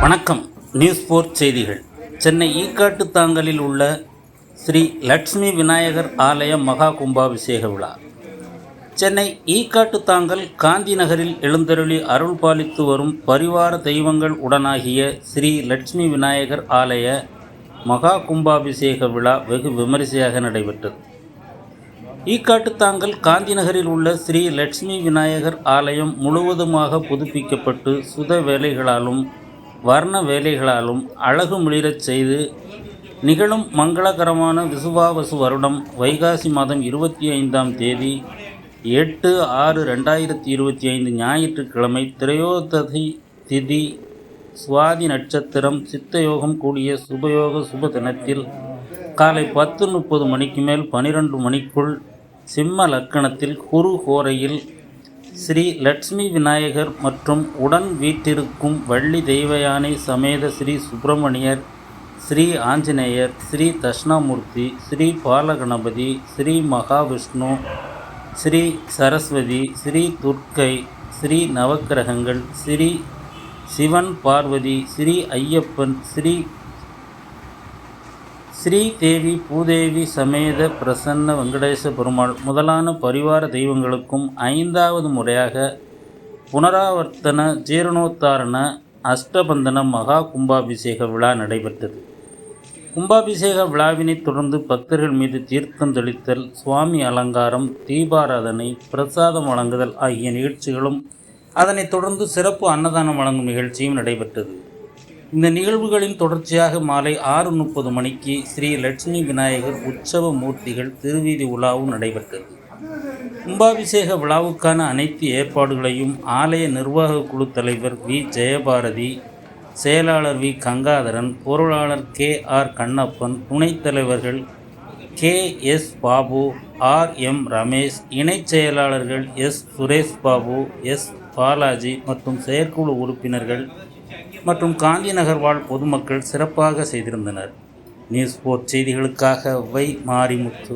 வணக்கம். நியூஸ் 4 செய்திகள். சென்னை ஈக்காட்டுத்தாங்கலில் உள்ள ஸ்ரீ லட்சுமி விநாயகர் ஆலய மகா கும்பாபிஷேக விழா. சென்னை ஈக்காட்டுத்தாங்கல் காந்தி நகரில் எழுந்தருளி அருள் பாலித்து வரும் பரிவார தெய்வங்கள் உடனாகிய ஸ்ரீ லட்சுமி விநாயகர் ஆலய மகா கும்பாபிஷேக விழா வெகு விமரிசையாக நடைபெற்றது. ஈக்காட்டுத்தாங்கல் காந்தி நகரில் உள்ள ஸ்ரீ லட்சுமி விநாயகர் ஆலயம் முழுவதுமாக புதுப்பிக்கப்பட்டு சுத வேலைகளாலும் வர்ண வேலைகளாலும் அழகு மிளிரச் செய்து நிகழும் மங்களகரமான விசுவாவசு வருடம் வைகாசி மாதம் 25ஆம் தேதி 8/6/2025 ஞாயிற்றுக்கிழமை திரையோதசி திதி சுவாதி நட்சத்திரம் சித்தயோகம் கூடிய சுபயோக சுப தினத்தில் காலை 10:30 மணிக்கு மேல் 12 மணிக்குள் சிம்ம லக்கணத்தில் குரு ஹோரையில் ஸ்ரீ லட்சுமி விநாயகர் மற்றும் உடன் வீற்றிருக்கும் வள்ளி தெய்வயானை சமேத ஸ்ரீ சுப்பிரமணியர், ஸ்ரீ ஆஞ்சநேயர், ஸ்ரீ தட்சிணாமூர்த்தி, ஸ்ரீ பாலகணபதி, ஸ்ரீ மகாவிஷ்ணு, ஸ்ரீ சரஸ்வதி, ஸ்ரீ துர்க்கை, ஸ்ரீ நவக்கிரகங்கள், ஸ்ரீ சிவன் பார்வதி, ஸ்ரீ ஐயப்பன், ஸ்ரீ தேவி பூதேவி சமேத பிரசன்ன வெங்கடேச பெருமாள் முதலான பரிவார தெய்வங்களுக்கும் 5வது முறையாக புனராவர்த்தன ஜீரணோத்தாரண அஷ்டபந்தன மகா கும்பாபிஷேக விழா நடைபெற்றது. கும்பாபிஷேக விழாவினைத் தொடர்ந்து பக்தர்கள் மீது தீர்த்தம் தெளித்தல், சுவாமி அலங்காரம், தீபாராதனை, பிரசாதம் வழங்குதல் ஆகிய நிகழ்ச்சிகளும் அதனைத் தொடர்ந்து சிறப்பு அன்னதானம் வழங்கும் நிகழ்ச்சியும் நடைபெற்றது. இந்த நிகழ்வுகளின் தொடர்ச்சியாக மாலை 6:30 மணிக்கு ஸ்ரீ லட்சுமி விநாயகர் உற்சவ மூர்த்திகள் திருவீதி உலாவும் நடைபெற்றது. கும்பாபிஷேக விழாவுக்கான அனைத்து ஏற்பாடுகளையும் ஆலய நிர்வாக குழு தலைவர் வி. ஜெயபாரதி, செயலாளர் வி. கங்காதரன், பொருளாளர் கே. ஆர். கண்ணப்பன், துணைத் தலைவர்கள் K. S. Babu, R. M. Ramesh, இணைச் செயலாளர்கள் எஸ். சுரேஷ் பாபு, எஸ். பாலாஜி மற்றும் செயற்குழு உறுப்பினர்கள் மற்றும் காந்தி நகர் வாழ் பொதுமக்கள் சிறப்பாக செய்திருந்தனர். நியூஸ் 4 செய்திகளுக்காக வை. மாரிமுத்து.